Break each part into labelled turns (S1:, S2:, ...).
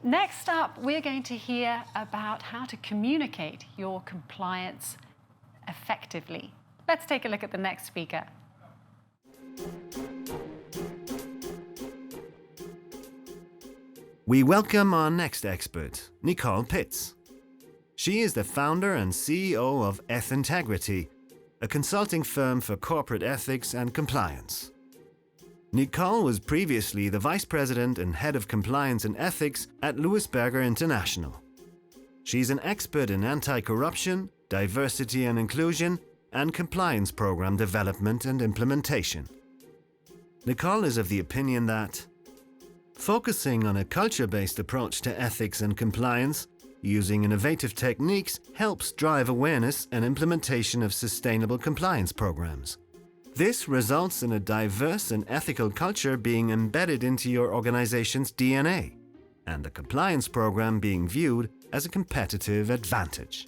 S1: Next up, we're going to hear about how to communicate your compliance effectively. Let's take a look at the next speaker.
S2: We welcome our next expert, Nichole Pitts. She is the founder and CEO of ECEC, a consulting firm for corporate ethics and compliance. Nichole was previously the Vice President and Head of Compliance and Ethics at Louis Berger International. She's an expert in anti-corruption, diversity and inclusion, and compliance program development and implementation. Nichole is of the opinion that focusing on a culture-based approach to ethics and compliance, using innovative techniques, helps drive awareness and implementation of sustainable compliance programs. This results in a diverse and ethical culture being embedded into your organization's DNA, and the compliance program being viewed as a competitive advantage.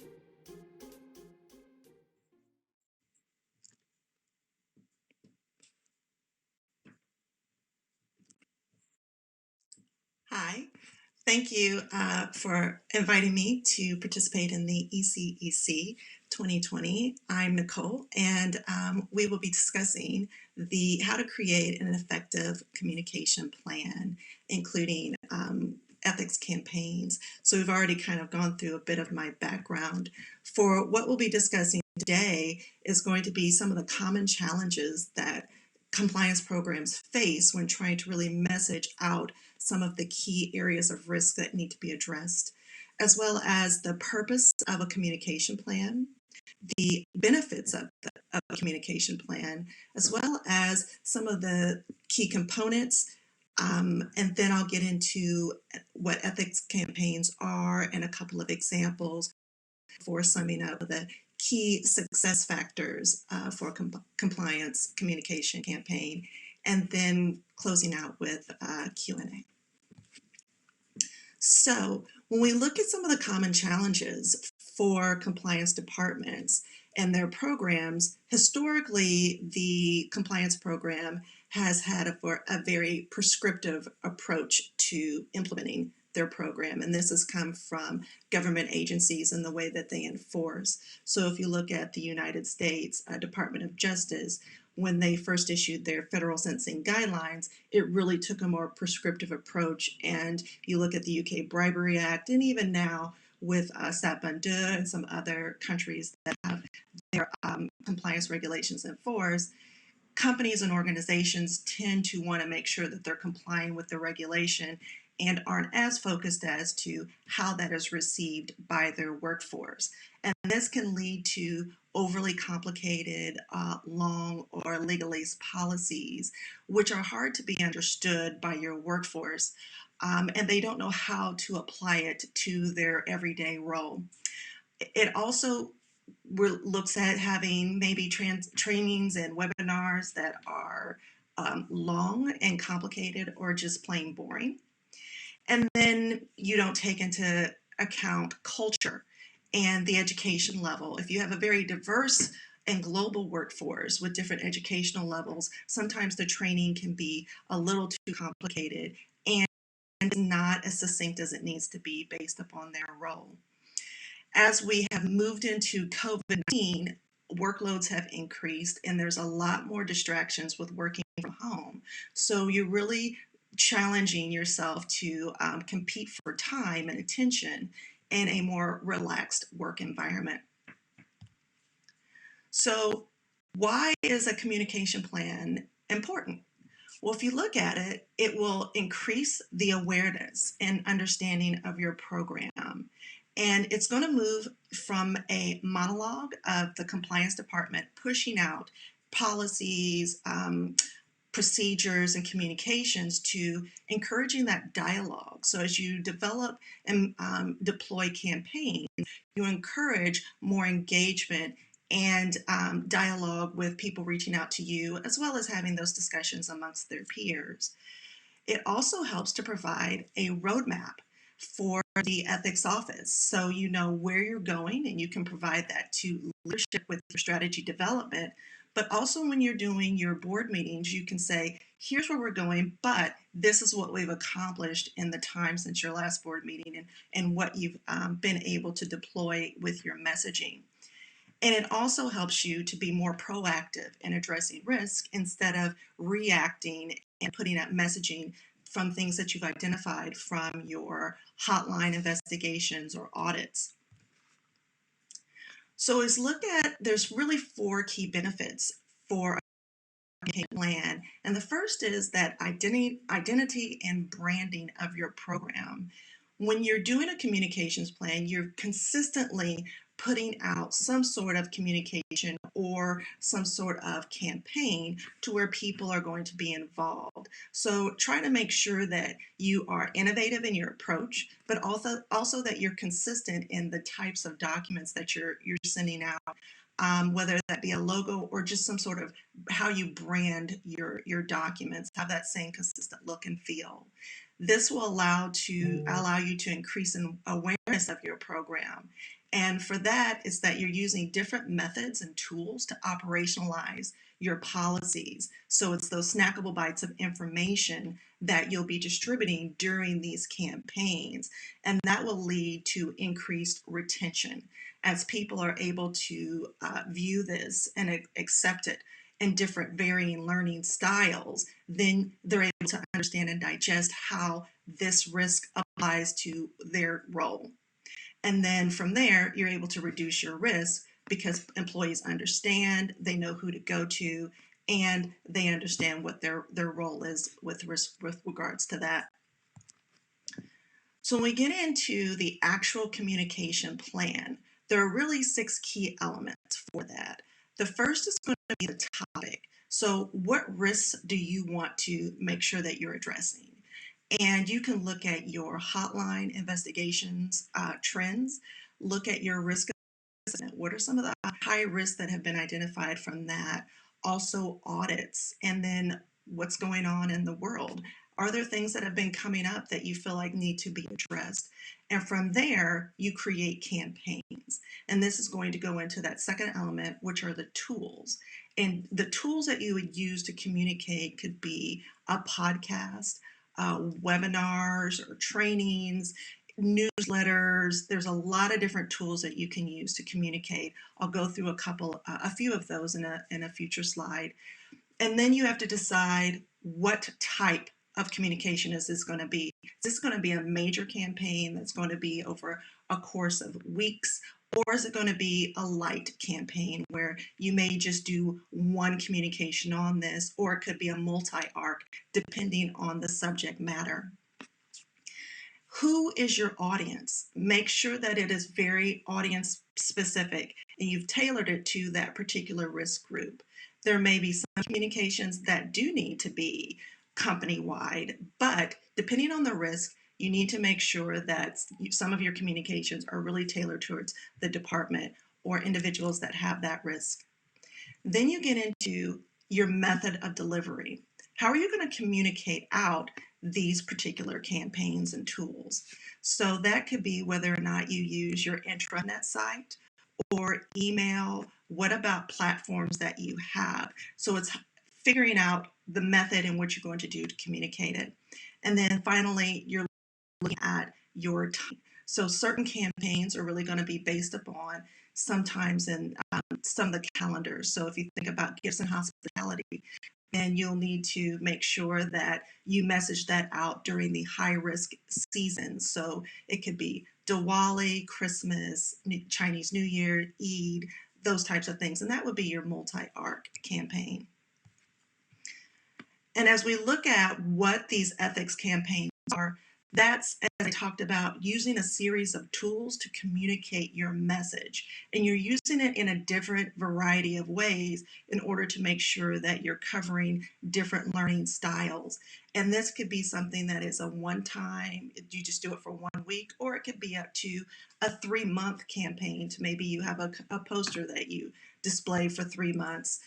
S3: Hi, thank you for inviting me to participate in the ECEC 2020. I'm Nichole, and we will be discussing how to create an effective communication plan, including ethics campaigns. So we've already kind of gone through a bit of my background. For what we'll be discussing today is going to be some of the common challenges that compliance programs face when trying to really message out some of the key areas of risk that need to be addressed, as well as the purpose of a communication plan, the benefits of a communication plan, as well as some of the key components. And then I'll get into what ethics campaigns are and a couple of examples for summing up the key success factors for compliance communication campaign, and then closing out with Q&A. So when we look at some of the common challenges for compliance departments and their programs, historically the compliance program has had a very prescriptive approach to implementing their program, and this has come from government agencies and the way that they enforce. So if you look at the United States Department of Justice, when they first issued their federal sentencing guidelines, it really took a more prescriptive approach. And you look at the UK Bribery Act, and even now with Sat-Ban-2 and some other countries that have their compliance regulations enforced, companies and organizations tend to want to make sure that they're complying with the regulation and aren't as focused as to how that is received by their workforce. And this can lead to overly complicated, long or legalese policies, which are hard to be understood by your workforce, and they don't know how to apply it to their everyday role. It also looks at having maybe trainings and webinars that are long and complicated or just plain boring. And then you don't take into account culture and the education level. If you have a very diverse and global workforce with different educational levels, sometimes the training can be a little too complicated and not as succinct as it needs to be based upon their role. As we have moved into COVID-19, workloads have increased and there's a lot more distractions with working from home. So you're really challenging yourself to compete for time and attention in a more relaxed work environment. So why is a communication plan important? Well, if you look at it, it will increase the awareness and understanding of your program. And it's going to move from a monologue of the compliance department pushing out policies, procedures and communications to encouraging that dialogue. So as you develop and deploy campaigns, you encourage more engagement and dialogue with people reaching out to you, as well as having those discussions amongst their peers. It also helps to provide a roadmap for the ethics office, so you know where you're going and you can provide that to leadership with your strategy development. But also when you're doing your board meetings, you can say, here's where we're going, but this is what we've accomplished in the time since your last board meeting, and what you've been able to deploy with your messaging. And it also helps you to be more proactive in addressing risk instead of reacting and putting out messaging from things that you've identified from your hotline investigations or audits. So as look at, there's really 4 key benefits for a plan. And the first is that identity and branding of your program. When you're doing a communications plan, you're consistently putting out some sort of communication or some sort of campaign to where people are going to be involved. So try to make sure that you are innovative in your approach, but also that you're consistent in the types of documents that you're sending out. Whether that be a logo or just some sort of how you brand your documents, have that same consistent look and feel. This will allow you to increase in awareness of your program. And for that is that you're using different methods and tools to operationalize your policies. So it's those snackable bites of information that you'll be distributing during these campaigns. And that will lead to increased retention as people are able to view this and accept it in different varying learning styles. Then they're able to understand and digest how this risk applies to their role. And then from there, you're able to reduce your risk because employees understand, they know who to go to, and they understand what their role is with regards to that. So when we get into the actual communication plan, there are really 6 key elements for that. The first is going to be the topic. So what risks do you want to make sure that you're addressing? And you can look at your hotline investigations trends, look at your risk assessment. What are some of the high risks that have been identified from that? Also audits, and then what's going on in the world. Are there things that have been coming up that you feel like need to be addressed? And from there, you create campaigns. And this is going to go into that second element, which are the tools. And the tools that you would use to communicate could be a podcast, webinars or trainings, newsletters. There's a lot of different tools that you can use to communicate. I'll go through a few of those in a future slide. And then you have to decide what type of communication is this going to be. Is this going to be a major campaign that's going to be over a course of weeks? Or is it going to be a light campaign where you may just do one communication on this, or it could be a multi-arc depending on the subject matter. Who is your audience? Make sure that it is very audience specific and you've tailored it to that particular risk group. There may be some communications that do need to be company-wide, but depending on the risk, you need to make sure that some of your communications are really tailored towards the department or individuals that have that risk. Then you get into your method of delivery. How are you going to communicate out these particular campaigns and tools? So that could be whether or not you use your intranet site or email. What about platforms that you have? So it's figuring out the method in which you're going to do to communicate it. And then finally, you're looking at your time. So certain campaigns are really going to be based upon sometimes in some of the calendars. So if you think about gifts and hospitality, then you'll need to make sure that you message that out during the high risk seasons. So it could be Diwali, Christmas, Chinese New Year, Eid, those types of things. And that would be your multi-arc campaign. And as we look at what these ethics campaigns are, that's, as I talked about, using a series of tools to communicate your message. And you're using it in a different variety of ways in order to make sure that you're covering different learning styles. And this could be something that is a one-time, you just do it for 1 week, or it could be up to a 3-month campaign to maybe you have a poster that you display for 3 months.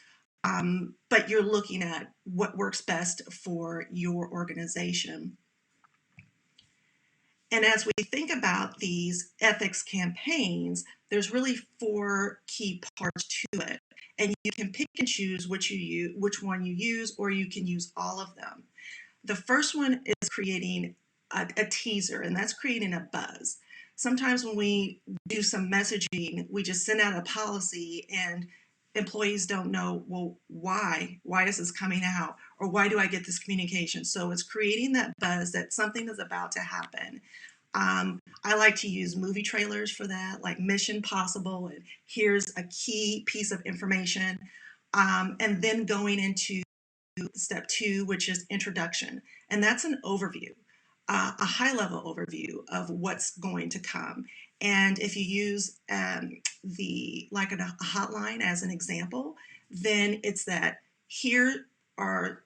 S3: But you're looking at what works best for your organization. And as we think about these ethics campaigns, there's really four key parts to it. And you can pick and choose which one you use, or you can use all of them. The first one is creating a teaser, and that's creating a buzz. Sometimes when we do some messaging, we just send out a policy and employees don't know, well, why is this coming out, or why do I get this communication? So it's creating that buzz that something is about to happen. I like to use movie trailers for that, like Mission Possible, and here's a key piece of information. And then going into step two, which is introduction. And that's an overview, a high level overview of what's going to come. And if you use like a hotline as an example, then it's that here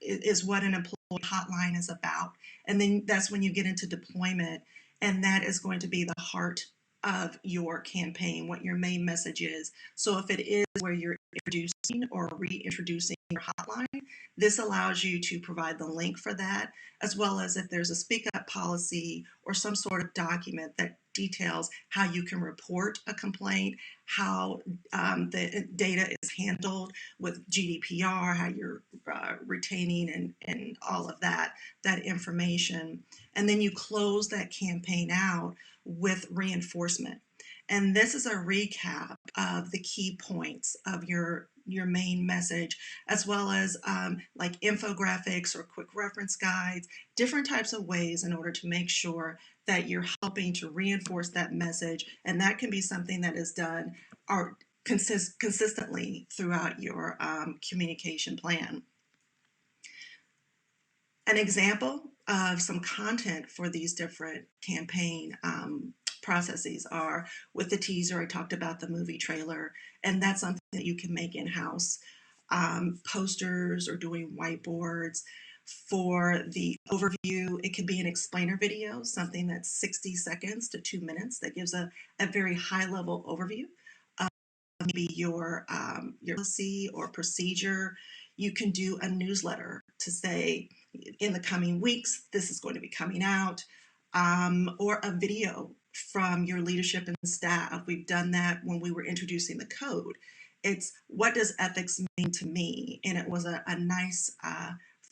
S3: is what an employee hotline is about. And then that's when you get into deployment, and that is going to be the heart of your campaign, what your main message is. So if it is where you're introducing or reintroducing your hotline, this allows you to provide the link for that, as well as if there's a speak up policy or some sort of document that details how you can report a complaint, how the data is handled with GDPR, how you're retaining and all of that information. And then you close that campaign out with reinforcement. And this is a recap of the key points of your main message, as well as like infographics or quick reference guides, different types of ways in order to make sure that you're helping to reinforce that message. And that can be something that is done or consistently throughout your communication plan. An example of some content for these different campaign processes are with the teaser. I talked about the movie trailer, and that's something that you can make in-house. Posters or doing whiteboards. For the overview, it could be an explainer video, something that's 60 seconds to 2 minutes that gives a very high-level overview of maybe your policy or procedure. You can do a newsletter to say, in the coming weeks, this is going to be coming out, or a video from your leadership and staff. We've done that when we were introducing the code. It's what does ethics mean to me? And it was a nice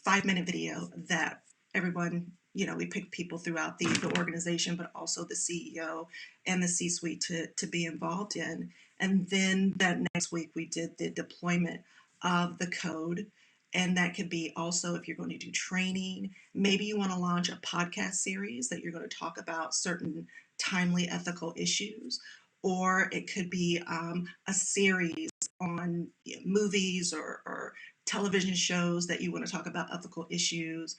S3: 5-minute video that everyone, we picked people throughout the organization, but also the CEO and the C-suite to be involved in. And then that next week we did the deployment of the code. And that could be also if you're going to do training, maybe you want to launch a podcast series that you're going to talk about certain timely ethical issues, or it could be a series on movies or television shows that you want to talk about ethical issues,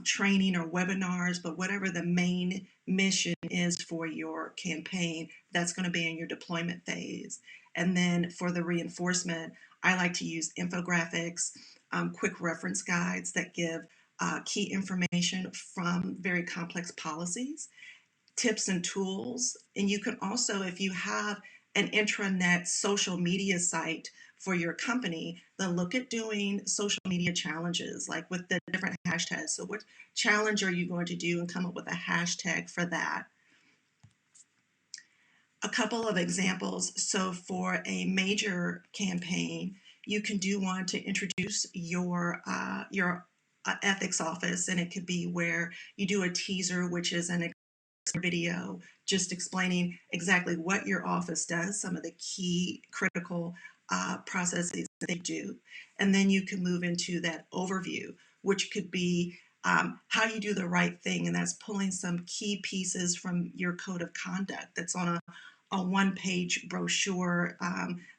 S3: training or webinars, but whatever the main mission is for your campaign, that's going to be in your deployment phase. And then for the reinforcement, I like to use infographics, quick reference guides that give key information from very complex policies, tips and tools. And you can also, if you have an intranet social media site for your company, then look at doing social media challenges, like with the different hashtags. So what challenge are you going to do, and come up with a hashtag for that? A couple of examples. So for a major campaign, you can do one to introduce your ethics office, and it could be where you do a teaser, which is an video just explaining exactly what your office does, some of the key critical processes that they do. And then you can move into that overview, which could be how you do the right thing, and that's pulling some key pieces from your code of conduct that's on a one-page brochure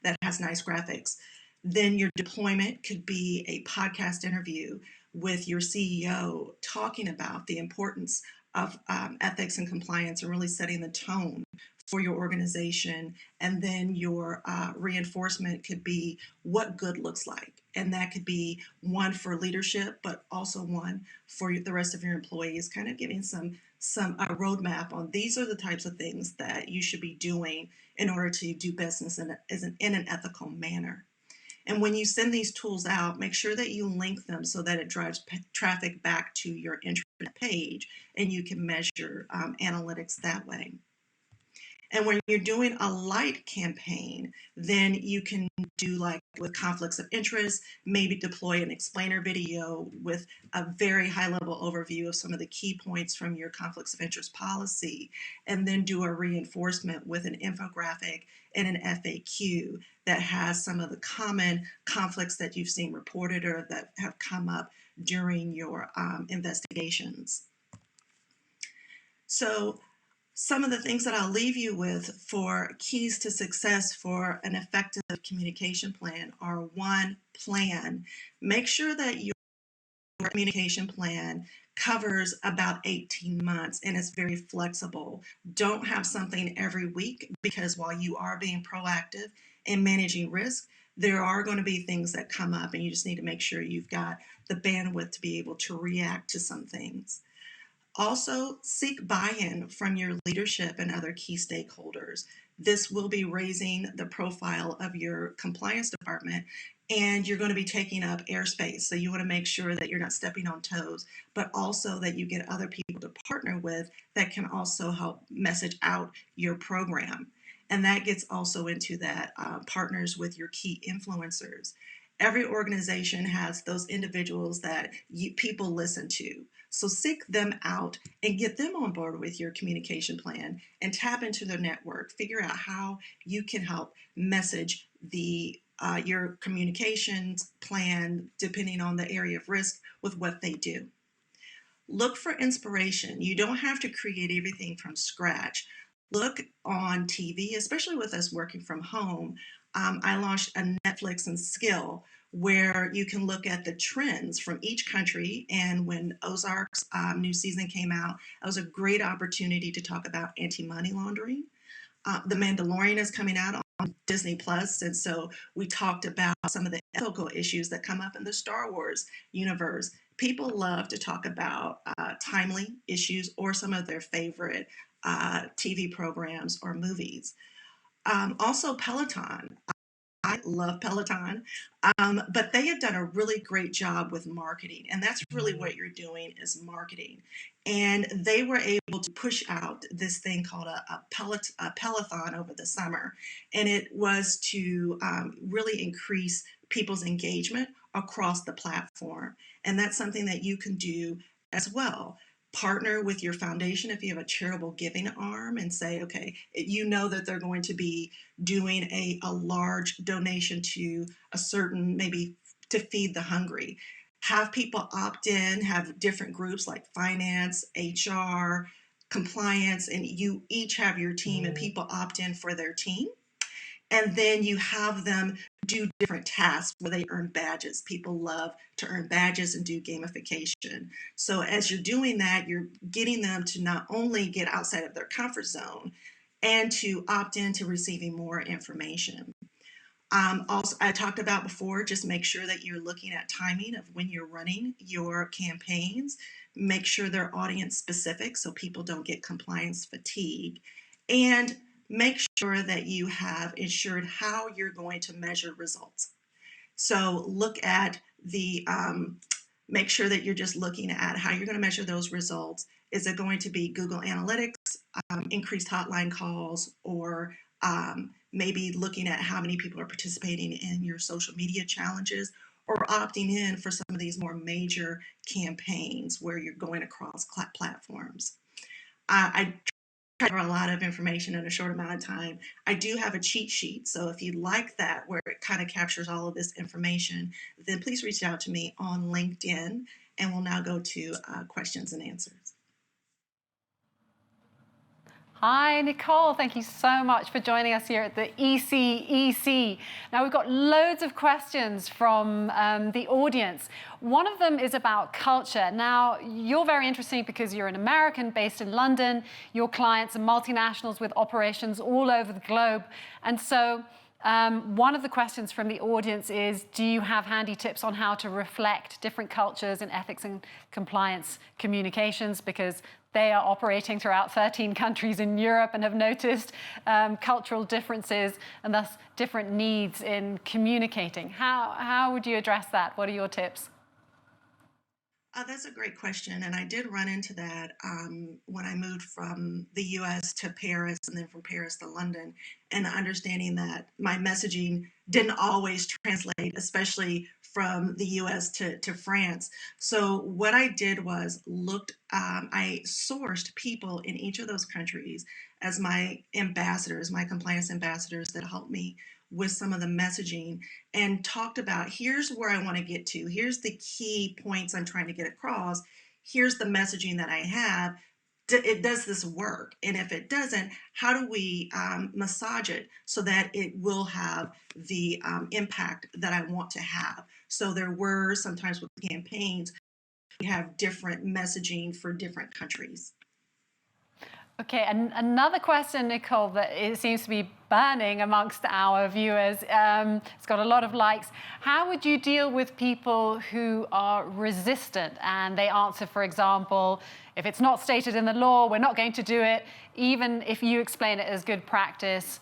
S3: that has nice graphics. Then your deployment could be a podcast interview with your CEO talking about the importance of ethics and compliance and really setting the tone for your organization. And then your reinforcement could be what good looks like. And that could be one for leadership, but also one for the rest of your employees, kind of giving some roadmap on these are the types of things that you should be doing in order to do business in an ethical manner. And when you send these tools out, make sure that you link them so that it drives traffic back to your intranet page and you can measure analytics that way. And when you're doing a light campaign, then you can do, like with conflicts of interest, maybe deploy an explainer video with a very high level overview of some of the key points from your conflicts of interest policy, and then do a reinforcement with an infographic and an FAQ that has some of the common conflicts that you've seen reported or that have come up during your investigations. So some of the things that I'll leave you with for keys to success for an effective communication plan are: one, plan. Make sure that your communication plan covers about 18 months and is very flexible. Don't have something every week, because while you are being proactive in managing risk, there are going to be things that come up and you just need to make sure you've got the bandwidth to be able to react to some things. Also, seek buy-in from your leadership and other key stakeholders. This will be raising the profile of your compliance department, and you're going to be taking up airspace. So you want to make sure that you're not stepping on toes, but also that you get other people to partner with that can also help message out your program. And that gets also into that partners with your key influencers. Every organization has those individuals that people listen to. So seek them out and get them on board with your communication plan and tap into their network. Figure out how you can help message your communications plan, depending on the area of risk, with what they do. Look for inspiration. You don't have to create everything from scratch. Look on TV, especially with us working from home. I launched a Netflix and Skill where you can look at the trends from each country. And when Ozark's new season came out, that was a great opportunity to talk about anti-money laundering. The Mandalorian is coming out on Disney Plus, and so we talked about some of the ethical issues that come up in the Star Wars universe. People love to talk about timely issues or some of their favorite TV programs or movies. Also, Peloton. I love Peloton, but they have done a really great job with marketing, and that's really what you're doing is marketing. And they were able to push out this thing called a Peloton over the summer, and it was to really increase people's engagement across the platform. And that's something that you can do as well. Partner with your foundation if you have a charitable giving arm and say, okay, you know that they're going to be doing a large donation to a certain, maybe to feed the hungry. Have people opt in, have different groups like finance, HR, compliance, and you each have your team and people opt in for their team. And then you have them do different tasks where they earn badges. People love to earn badges and do gamification. So as you're doing that, you're getting them to not only get outside of their comfort zone and to opt into receiving more information. Also, I talked about before, just make sure that you're looking at timing of when you're running your campaigns. Make sure they're audience specific so people don't get compliance fatigue. And make sure that you have ensured how you're going to measure results. So look at make sure that you're just looking at how you're going to measure those results. Is it going to be Google Analytics, increased hotline calls, or maybe looking at how many people are participating in your social media challenges, or opting in for some of these more major campaigns where you're going across platforms. I cover a lot of information in a short amount of time. I do have a cheat sheet, so if you'd like that, where it kind of captures all of this information, then please reach out to me on LinkedIn, and we'll now go to questions and answers.
S1: Hi, Nichole. Thank you so much for joining us here at the ECEC. Now, we've got loads of questions from the audience. One of them is about culture. Now, you're very interesting because you're an American based in London. Your clients are multinationals with operations all over the globe. And so One of the questions from the audience is, do you have handy tips on how to reflect different cultures in ethics and compliance communications? Because they are operating throughout 13 countries in Europe and have noticed cultural differences and thus different needs in communicating. How would you address that? What are your tips?
S3: That's a great question. And I did run into that when I moved from the US to Paris and then from Paris to London, and understanding that my messaging didn't always translate, especially from the US to France. So what I did was I sourced people in each of those countries as my ambassadors, my compliance ambassadors that helped me with some of the messaging, and talked about, here's where I want to get to. Here's the key points I'm trying to get across. Here's the messaging that I have. Does this work? And if it doesn't, how do we massage it so that it will have the impact that I want to have? So there were sometimes with campaigns, we have different messaging for different countries.
S1: Okay, and another question, Nichole, that it seems to be burning amongst our viewers. It's got a lot of likes. How would you deal with people who are resistant and they answer, for example, if it's not stated in the law, we're not going to do it, even if you explain it as good practice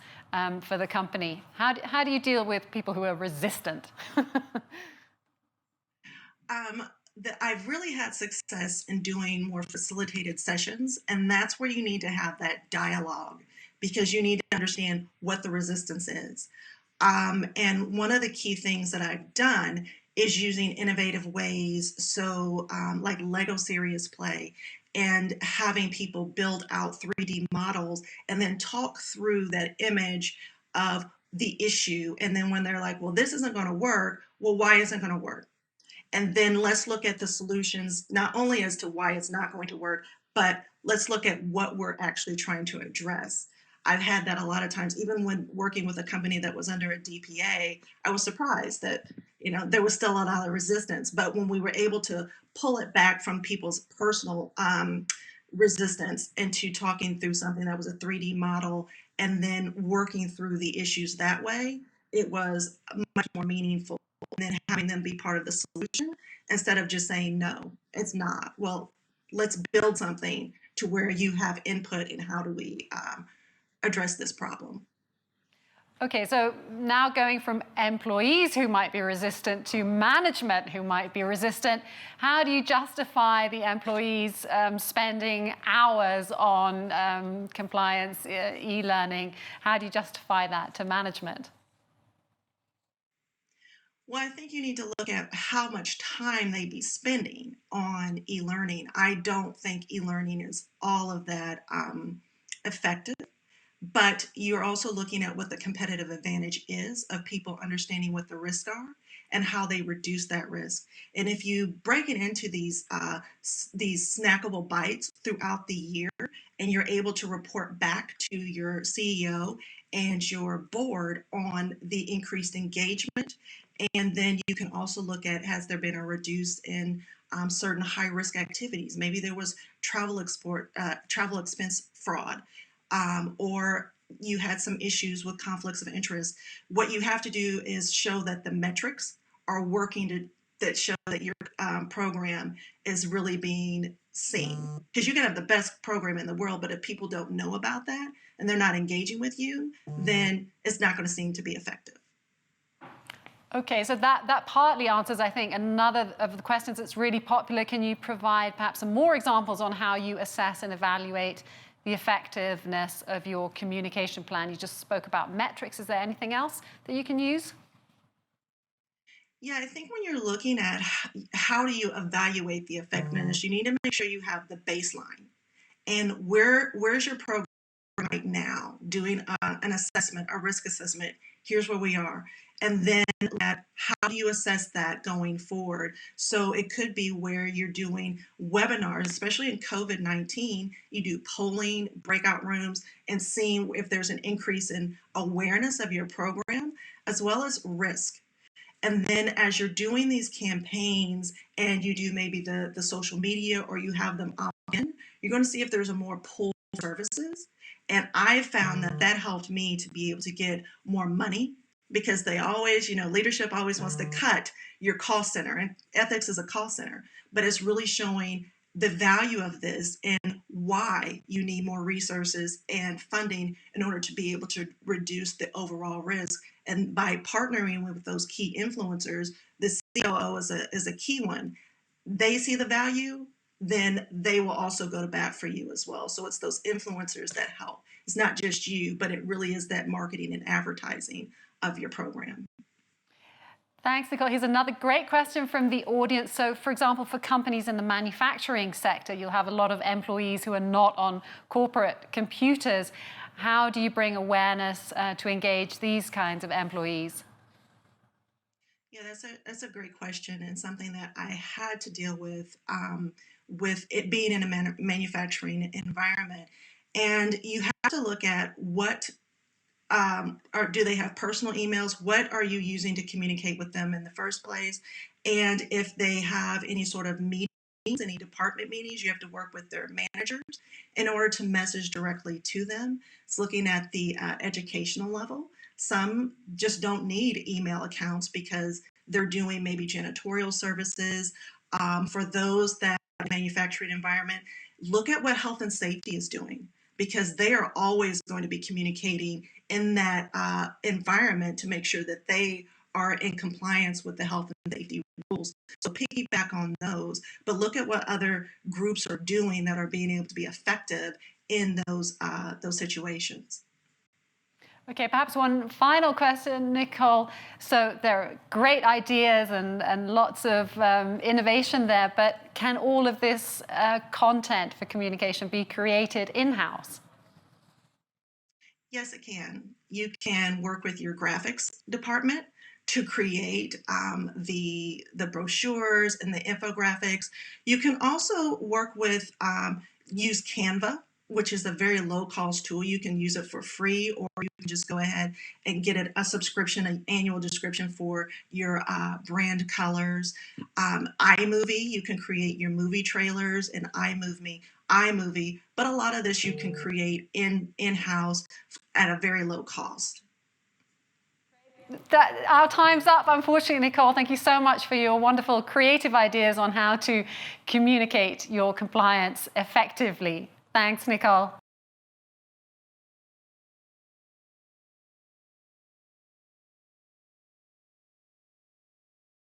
S1: for the company? How do you deal with people who are resistant?
S3: I've really had success in doing more facilitated sessions, and that's where you need to have that dialogue, because you need to understand what the resistance is. And one of the key things that I've done is using innovative ways, so like Lego serious play, and having people build out 3D models and then talk through that image of the issue. And then when they're like, well, this isn't going to work, well, why isn't it going to work? And then let's look at the solutions, not only as to why it's not going to work, but let's look at what we're actually trying to address. I've had that a lot of times, even when working with a company that was under a DPA, I was surprised that, there was still a lot of resistance. But when we were able to pull it back from people's personal resistance into talking through something that was a 3D model and then working through the issues that way, it was much more meaningful. And then having them be part of the solution instead of just saying, no, it's not. Well, let's build something to where you have input in how do we address this problem.
S1: Okay, so now going from employees who might be resistant to management who might be resistant, how do you justify the employees spending hours on compliance, e-learning? How do you justify that to management?
S3: Well, I think you need to look at how much time they be spending on e-learning. I don't think e-learning is all of that effective, but you're also looking at what the competitive advantage is of people understanding what the risks are and how they reduce that risk. And if you break it into these snackable bites throughout the year, and you're able to report back to your CEO and your board on the increased engagement, and then you can also look at, has there been a reduce in certain high risk activities? Maybe there was travel expense fraud, or you had some issues with conflicts of interest. What you have to do is show that the metrics are working that show that your program is really being seen. Because you can have the best program in the world, but if people don't know about that and they're not engaging with you, then it's not going to seem to be effective.
S1: Okay, so that partly answers, I think, another of the questions that's really popular. Can you provide perhaps some more examples on how you assess and evaluate the effectiveness of your communication plan? You just spoke about metrics. Is there anything else that you can use?
S3: Yeah, I think when you're looking at how do you evaluate the effectiveness, you need to make sure you have the baseline. And where's your program right now, doing an assessment, a risk assessment? Here's where we are. And then how do you assess that going forward? So it could be where you're doing webinars, especially in COVID-19, you do polling, breakout rooms, and seeing if there's an increase in awareness of your program, as well as risk. And then as you're doing these campaigns and you do maybe the social media, or you have them opt in, you're going to see if there's a more pull services. And I found that helped me to be able to get more money because they always, leadership always wants to cut your cost center, and ethics is a cost center, but it's really showing the value of this and why you need more resources and funding in order to be able to reduce the overall risk. And by partnering with those key influencers, the COO is a key one. They see the value, then they will also go to bat for you as well. So it's those influencers that help. It's not just you, but it really is that marketing and advertising of your program.
S1: Thanks, Nichole. Here's another great question from the audience. So, for example, for companies in the manufacturing sector, you'll have a lot of employees who are not on corporate computers. How do you bring awareness to engage these kinds of employees?
S3: Yeah, that's a great question, and something that I had to deal with it being in a manufacturing environment. And you have to look at what or do they have personal emails? What are you using to communicate with them in the first place? And if they have any sort of meetings, any department meetings, you have to work with their managers in order to message directly to them. It's looking at the educational level. Some just don't need email accounts because they're doing maybe janitorial services. For those that manufacturing environment, look at what health and safety is doing, because they are always going to be communicating in that environment to make sure that they are in compliance with the health and safety rules. So piggyback on those, but look at what other groups are doing that are being able to be effective in those situations.
S1: Okay, perhaps one final question, Nichole. So there are great ideas and lots of innovation there, but can all of this content for communication be created in-house?
S3: Yes, it can. You can work with your graphics department to create the brochures and the infographics. You can also work with use Canva, which is a very low cost tool. You can use it for free, or you can just go ahead and get a subscription, an annual subscription for your brand colors. iMovie, you can create your movie trailers in iMovie, but a lot of this you can create in-house at a very low cost.
S1: Our time's up, unfortunately, Nichole. Thank you so much for your wonderful creative ideas on how to communicate your compliance effectively. Thanks, Nichole.